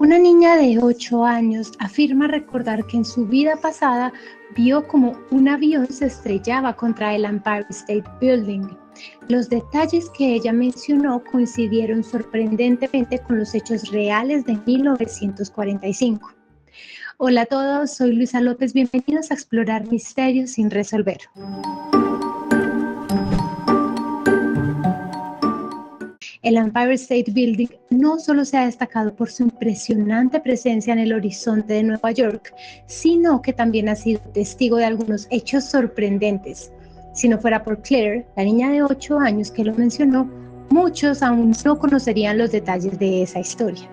Una niña de 8 años afirma recordar que en su vida pasada vio como un avión se estrellaba contra el Empire State Building. Los detalles que ella mencionó coincidieron sorprendentemente con los hechos reales de 1945. Hola a todos, soy Luisa López, bienvenidos a explorar misterios sin resolver. El Empire State Building no solo se ha destacado por su impresionante presencia en el horizonte de Nueva York, sino que también ha sido testigo de algunos hechos sorprendentes. Si no fuera por Claire, la niña de 8 años que lo mencionó, muchos aún no conocerían los detalles de esa historia.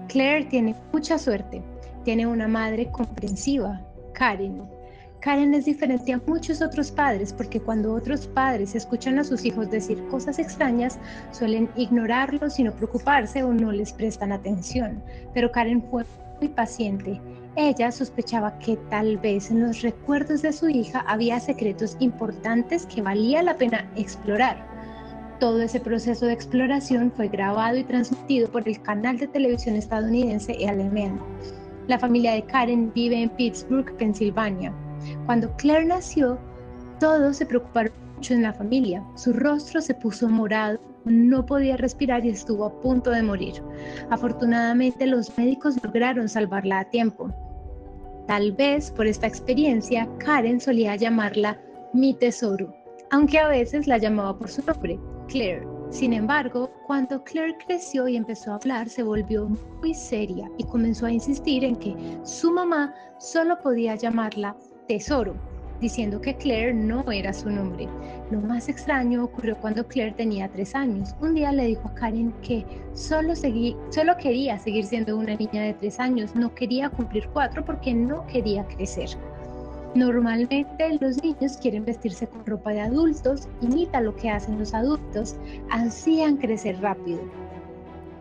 Claire tiene mucha suerte. Tiene una madre comprensiva, Karen. Karen es diferente a muchos otros padres porque cuando otros padres escuchan a sus hijos decir cosas extrañas, suelen ignorarlos y no preocuparse o no les prestan atención. Pero Karen fue muy paciente. Ella sospechaba que tal vez en los recuerdos de su hija había secretos importantes que valía la pena explorar. Todo ese proceso de exploración fue grabado y transmitido por el canal de televisión estadounidense LMN. La familia de Karen vive en Pittsburgh, Pensilvania. Cuando Claire nació, todos se preocuparon mucho en la familia. Su rostro se puso morado, no podía respirar y estuvo a punto de morir. Afortunadamente, los médicos lograron salvarla a tiempo. Tal vez por esta experiencia, Karen solía llamarla mi tesoro, aunque a veces la llamaba por su nombre, Claire. Sin embargo, cuando Claire creció y empezó a hablar, se volvió muy seria y comenzó a insistir en que su mamá solo podía llamarla Tesoro, diciendo que Claire no era su nombre. Lo más extraño ocurrió cuando Claire tenía 3 años. Un día le dijo a Karen que solo quería seguir siendo una niña de 3 años, no quería cumplir 4 porque no quería crecer. Normalmente los niños quieren vestirse con ropa de adultos, imita lo que hacen los adultos, ansían crecer rápido.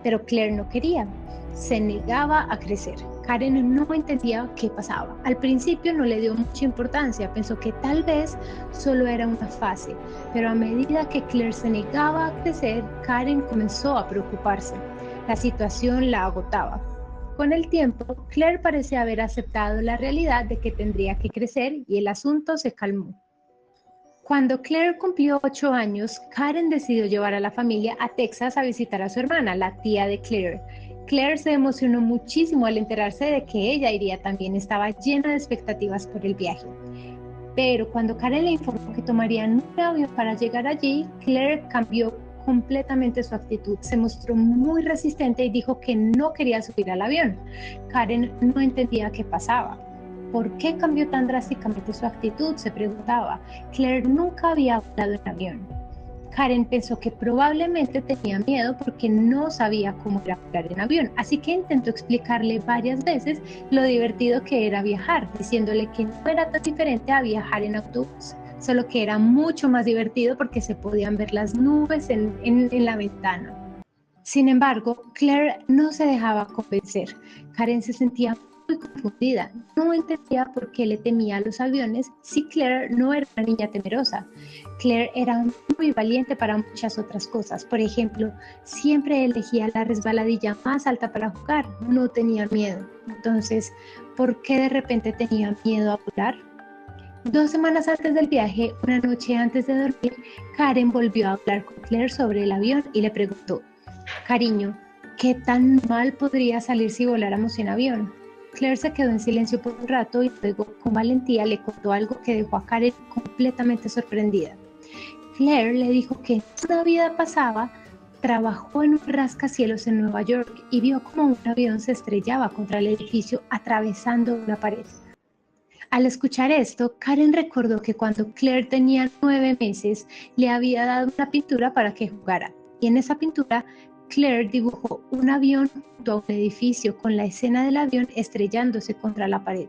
Pero Claire no quería, se negaba a crecer. Karen no entendía qué pasaba. Al principio no le dio mucha importancia, pensó que tal vez solo era una fase, pero a medida que Claire se negaba a crecer, Karen comenzó a preocuparse. La situación la agotaba. Con el tiempo, Claire parecía haber aceptado la realidad de que tendría que crecer y el asunto se calmó. Cuando Claire cumplió 8 años, Karen decidió llevar a la familia a Texas a visitar a su hermana, la tía de Claire. Claire se emocionó muchísimo al enterarse de que ella iría también, estaba llena de expectativas por el viaje. Pero cuando Karen le informó que tomarían un avión para llegar allí, Claire cambió completamente su actitud. Se mostró muy resistente y dijo que no quería subir al avión. Karen no entendía qué pasaba. ¿Por qué cambió tan drásticamente su actitud?, se preguntaba. Claire nunca había volado en avión. Karen pensó que probablemente tenía miedo porque no sabía cómo era volar en avión, así que intentó explicarle varias veces lo divertido que era viajar, diciéndole que no era tan diferente a viajar en autobús, solo que era mucho más divertido porque se podían ver las nubes en la ventana. Sin embargo, Claire no se dejaba convencer. Karen se sentía muy confundida. No entendía por qué le temía a los aviones si Claire no era una niña temerosa. Claire era muy valiente para muchas otras cosas. Por ejemplo, siempre elegía la resbaladilla más alta para jugar. No tenía miedo. Entonces, ¿por qué de repente tenía miedo a volar? 2 semanas antes del viaje, una noche antes de dormir, Karen volvió a hablar con Claire sobre el avión y le preguntó: cariño, ¿qué tan mal podría salir si voláramos en avión? Claire se quedó en silencio por un rato y luego con valentía le contó algo que dejó a Karen completamente sorprendida. Claire le dijo que en una vida pasada trabajó en un rascacielos en Nueva York y vio cómo un avión se estrellaba contra el edificio atravesando una pared. Al escuchar esto, Karen recordó que cuando Claire tenía 9 meses le había dado una pintura para que jugara, y en esa pintura Claire dibujó un avión junto a un edificio con la escena del avión estrellándose contra la pared.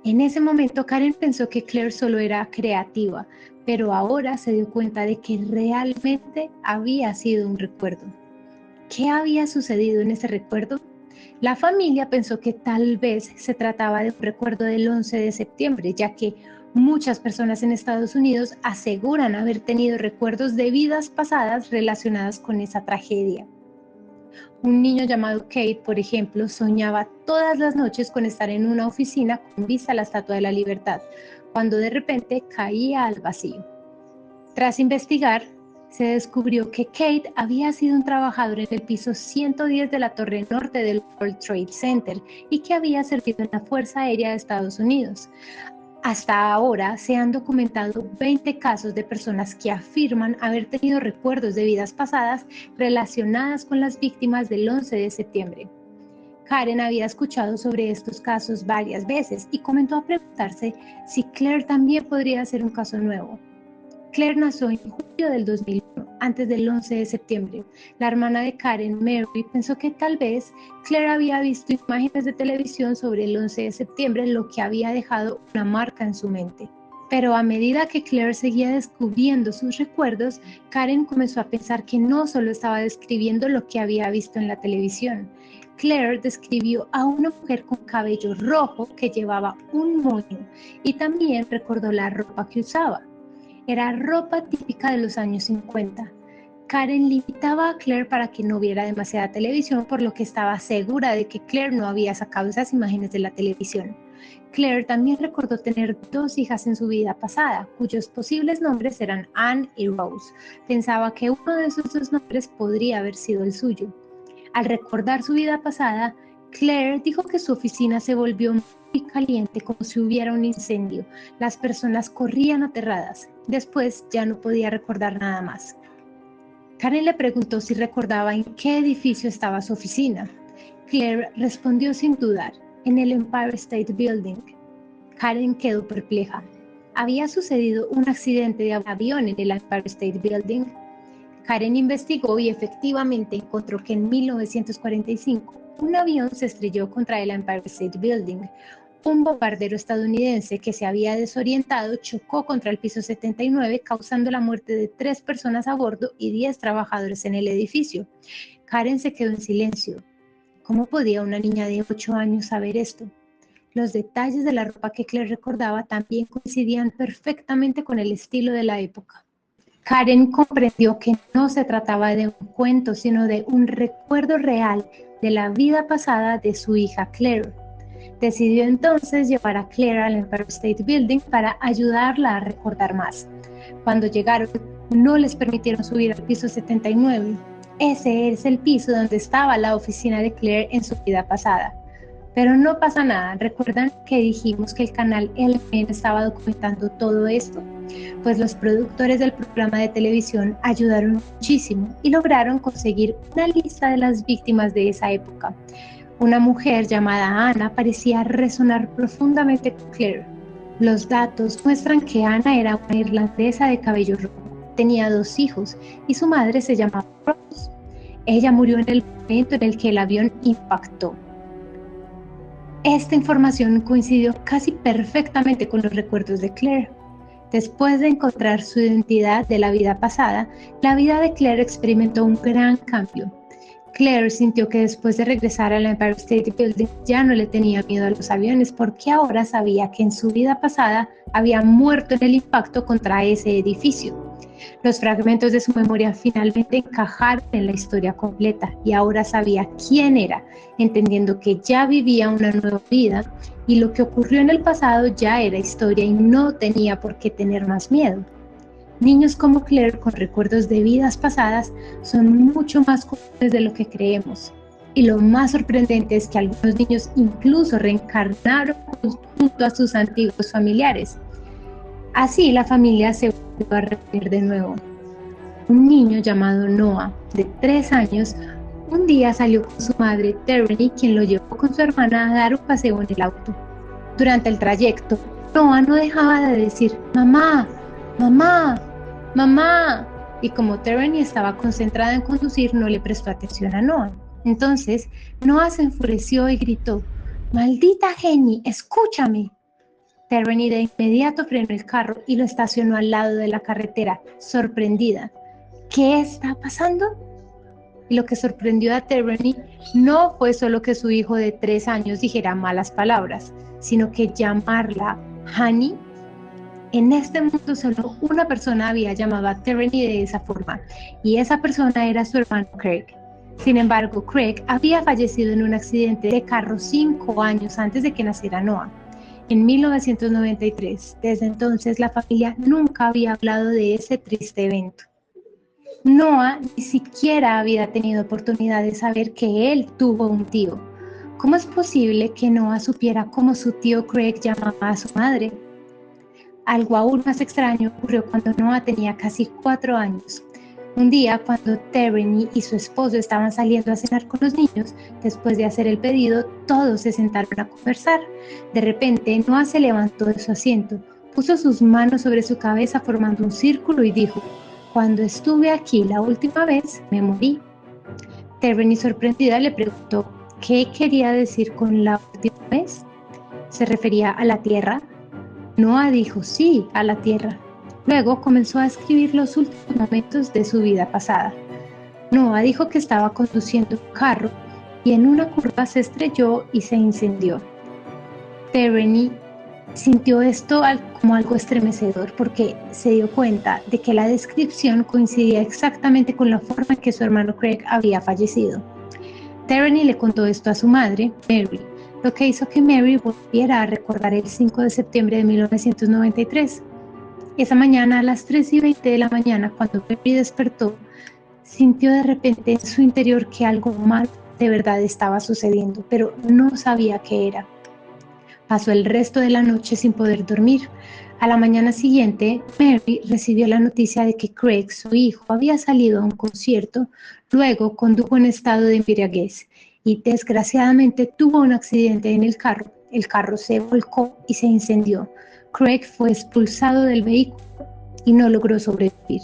En ese momento Karen pensó que Claire solo era creativa, pero ahora se dio cuenta de que realmente había sido un recuerdo. ¿Qué había sucedido en ese recuerdo? La familia pensó que tal vez se trataba de un recuerdo del 11 de septiembre, ya que muchas personas en Estados Unidos aseguran haber tenido recuerdos de vidas pasadas relacionadas con esa tragedia. Un niño llamado Kate, por ejemplo, soñaba todas las noches con estar en una oficina con vista a la Estatua de la Libertad, cuando de repente caía al vacío. Tras investigar, se descubrió que Kate había sido un trabajador en el piso 110 de la torre norte del World Trade Center y que había servido en la Fuerza Aérea de Estados Unidos. Hasta ahora se han documentado 20 casos de personas que afirman haber tenido recuerdos de vidas pasadas relacionadas con las víctimas del 11 de septiembre. Karen había escuchado sobre estos casos varias veces y comenzó a preguntarse si Claire también podría ser un caso nuevo. Claire nació en julio del 2001, antes del 11 de septiembre. La hermana de Karen, Mary, pensó que tal vez Claire había visto imágenes de televisión sobre el 11 de septiembre, lo que había dejado una marca en su mente. Pero a medida que Claire seguía descubriendo sus recuerdos, Karen comenzó a pensar que no solo estaba describiendo lo que había visto en la televisión. Claire describió a una mujer con cabello rojo que llevaba un moño y también recordó la ropa que usaba. Era ropa típica de los años 50. Karen limitaba a Claire para que no viera demasiada televisión, por lo que estaba segura de que Claire no había sacado esas imágenes de la televisión. Claire también recordó tener 2 hijas en su vida pasada, cuyos posibles nombres eran Anne y Rose. Pensaba que uno de esos 2 nombres podría haber sido el suyo. Al recordar su vida pasada, Claire dijo que su oficina se volvió muy caliente, como si hubiera un incendio. Las personas corrían aterradas. Después ya no podía recordar nada más. Karen le preguntó si recordaba en qué edificio estaba su oficina. Claire respondió sin dudar, en el Empire State Building. Karen quedó perpleja. Había sucedido un accidente de avión en el Empire State Building. Karen investigó y efectivamente encontró que en 1945 un avión se estrelló contra el Empire State Building. Un bombardero estadounidense que se había desorientado chocó contra el piso 79, causando la muerte de 3 personas a bordo y 10 trabajadores en el edificio. Karen se quedó en silencio. ¿Cómo podía una niña de 8 años saber esto? Los detalles de la ropa que Claire recordaba también coincidían perfectamente con el estilo de la época. Karen comprendió que no se trataba de un cuento, sino de un recuerdo real de la vida pasada de su hija Claire. Decidió entonces llevar a Claire al Empire State Building para ayudarla a recordar más. Cuando llegaron, no les permitieron subir al piso 79. Ese es el piso donde estaba la oficina de Claire en su vida pasada. Pero no pasa nada. ¿Recuerdan que dijimos que el canal LMN estaba documentando todo esto? Pues los productores del programa de televisión ayudaron muchísimo y lograron conseguir una lista de las víctimas de esa época. Una mujer llamada Ana parecía resonar profundamente con Claire. Los datos muestran que Ana era una irlandesa de cabello rojo, tenía 2 hijos y su madre se llamaba Rose. Ella murió en el momento en el que el avión impactó. Esta información coincidió casi perfectamente con los recuerdos de Claire. Después de encontrar su identidad de la vida pasada, la vida de Claire experimentó un gran cambio. Claire sintió que después de regresar al Empire State Building ya no le tenía miedo a los aviones, porque ahora sabía que en su vida pasada había muerto en el impacto contra ese edificio. Los fragmentos de su memoria finalmente encajaron en la historia completa y ahora sabía quién era, entendiendo que ya vivía una nueva vida y lo que ocurrió en el pasado ya era historia y no tenía por qué tener más miedo. Niños como Claire con recuerdos de vidas pasadas son mucho más comunes de lo que creemos. Y lo más sorprendente es que algunos niños incluso reencarnaron junto a sus antiguos familiares. Así la familia se volvió a reunir de nuevo. Un niño llamado Noah, de 3 años, un día salió con su madre Terry, quien lo llevó con su hermana a dar un paseo en el auto. Durante el trayecto, Noah no dejaba de decir «Mamá, mamá, mamá», y como Terry estaba concentrada en conducir, no le prestó atención a Noah. Entonces, Noah se enfureció y gritó «¡Maldita Jenny, escúchame!». Terry de inmediato frenó el carro y lo estacionó al lado de la carretera, sorprendida. ¿Qué está pasando? Y lo que sorprendió a Terry no fue solo que su hijo de 3 años dijera malas palabras, sino que llamarla Honey. En este mundo solo una persona había llamado a Terry de esa forma, y esa persona era su hermano Craig. Sin embargo, Craig había fallecido en un accidente de carro 5 años antes de que naciera Noah, en 1993. Desde entonces, la familia nunca había hablado de ese triste evento. Noah ni siquiera había tenido oportunidad de saber que él tuvo un tío. ¿Cómo es posible que Noah supiera cómo su tío Craig llamaba a su madre? Algo aún más extraño ocurrió cuando Noah tenía casi 4 años. Un día, cuando Terry y su esposo estaban saliendo a cenar con los niños, después de hacer el pedido, todos se sentaron a conversar. De repente, Noah se levantó de su asiento, puso sus manos sobre su cabeza formando un círculo y dijo: «Cuando estuve aquí la última vez, me morí». Terry, sorprendida, le preguntó qué quería decir con la última vez. ¿Se refería a la tierra? Noah dijo sí, a la tierra. Luego comenzó a escribir los últimos momentos de su vida pasada. Noah dijo que estaba conduciendo un carro y en una curva se estrelló y se incendió. Terry sintió esto como algo estremecedor porque se dio cuenta de que la descripción coincidía exactamente con la forma en que su hermano Craig había fallecido. Terry le contó esto a su madre, Mary, lo que hizo que Mary volviera a recordar el 5 de septiembre de 1993. Esa mañana, a las 3:20 de la mañana, cuando Mary despertó, sintió de repente en su interior que algo mal de verdad estaba sucediendo, pero no sabía qué era. Pasó el resto de la noche sin poder dormir. A la mañana siguiente, Mary recibió la noticia de que Craig, su hijo, había salido a un concierto, luego condujo en estado de embriaguez y desgraciadamente tuvo un accidente en el carro. El carro se volcó y se incendió. Craig fue expulsado del vehículo y no logró sobrevivir.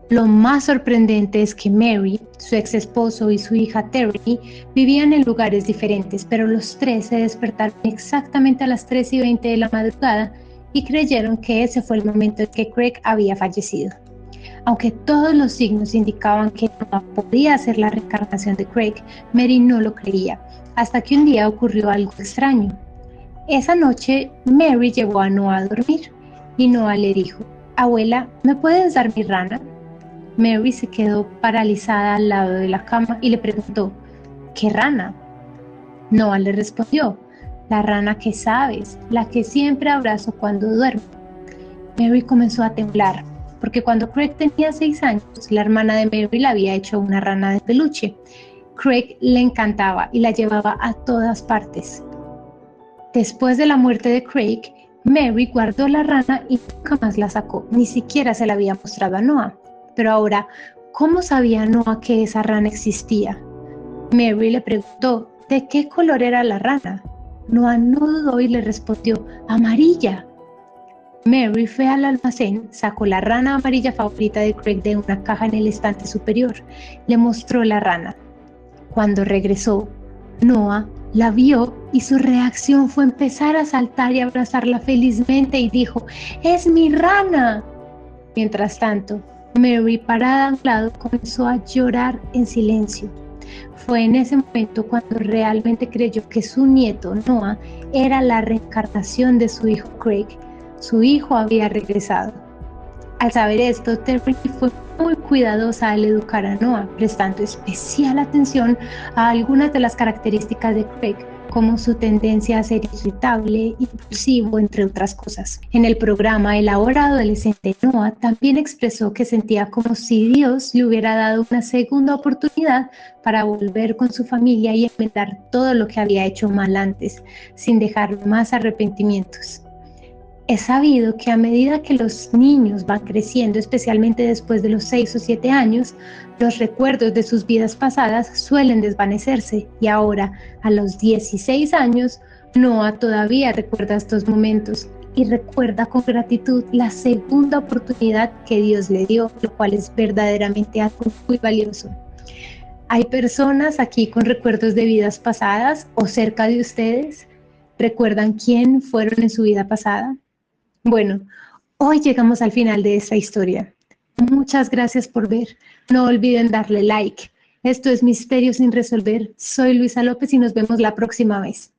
Lo más sorprendente es que Mary, su ex esposo y su hija Terry vivían en lugares diferentes, pero los tres se despertaron exactamente a las 3:20 de la madrugada y creyeron que ese fue el momento en que Craig había fallecido. Aunque todos los signos indicaban que no podía ser la reencarnación de Craig, Mary no lo creía, hasta que un día ocurrió algo extraño. Esa noche, Mary llevó a Noah a dormir y Noah le dijo: «Abuela, ¿me puedes dar mi rana?». Mary se quedó paralizada al lado de la cama y le preguntó: «¿Qué rana?». Noah le respondió: «La rana que sabes, la que siempre abrazo cuando duermo». Mary comenzó a temblar, porque cuando Craig tenía 6 años, la hermana de Mary le había hecho una rana de peluche. Craig le encantaba y la llevaba a todas partes. Después de la muerte de Craig, Mary guardó la rana y nunca más la sacó, ni siquiera se la había mostrado a Noah. Pero ahora, ¿cómo sabía Noah que esa rana existía? Mary le preguntó: ¿de qué color era la rana? Noah no dudó y le respondió: amarilla. Mary fue al almacén, sacó la rana amarilla favorita de Craig de una caja en el estante superior, le mostró la rana. Cuando regresó, Noah la vio y su reacción fue empezar a saltar y abrazarla felizmente y dijo: ¡es mi rana! Mientras tanto, Mary, parada a un lado, comenzó a llorar en silencio. Fue en ese momento cuando realmente creyó que su nieto, Noah, era la reencarnación de su hijo Craig. Su hijo había regresado. Al saber esto, Terry fue muy cuidadosa al educar a Noah, prestando especial atención a algunas de las características de Craig, como su tendencia a ser irritable, impulsivo, entre otras cosas. En el programa, el ahora adolescente Noah también expresó que sentía como si Dios le hubiera dado una segunda oportunidad para volver con su familia y enmendar todo lo que había hecho mal antes, sin dejar más arrepentimientos. Es sabido que a medida que los niños van creciendo, especialmente después de los 6 o 7 años, los recuerdos de sus vidas pasadas suelen desvanecerse y ahora, a los 16 años, Noah todavía recuerda estos momentos y recuerda con gratitud la segunda oportunidad que Dios le dio, lo cual es verdaderamente algo muy valioso. ¿Hay personas aquí con recuerdos de vidas pasadas o cerca de ustedes? ¿Recuerdan quién fueron en su vida pasada? Bueno, hoy llegamos al final de esta historia. Muchas gracias por ver. No olviden darle like. Esto es Misterios sin resolver. Soy Luisa López y nos vemos la próxima vez.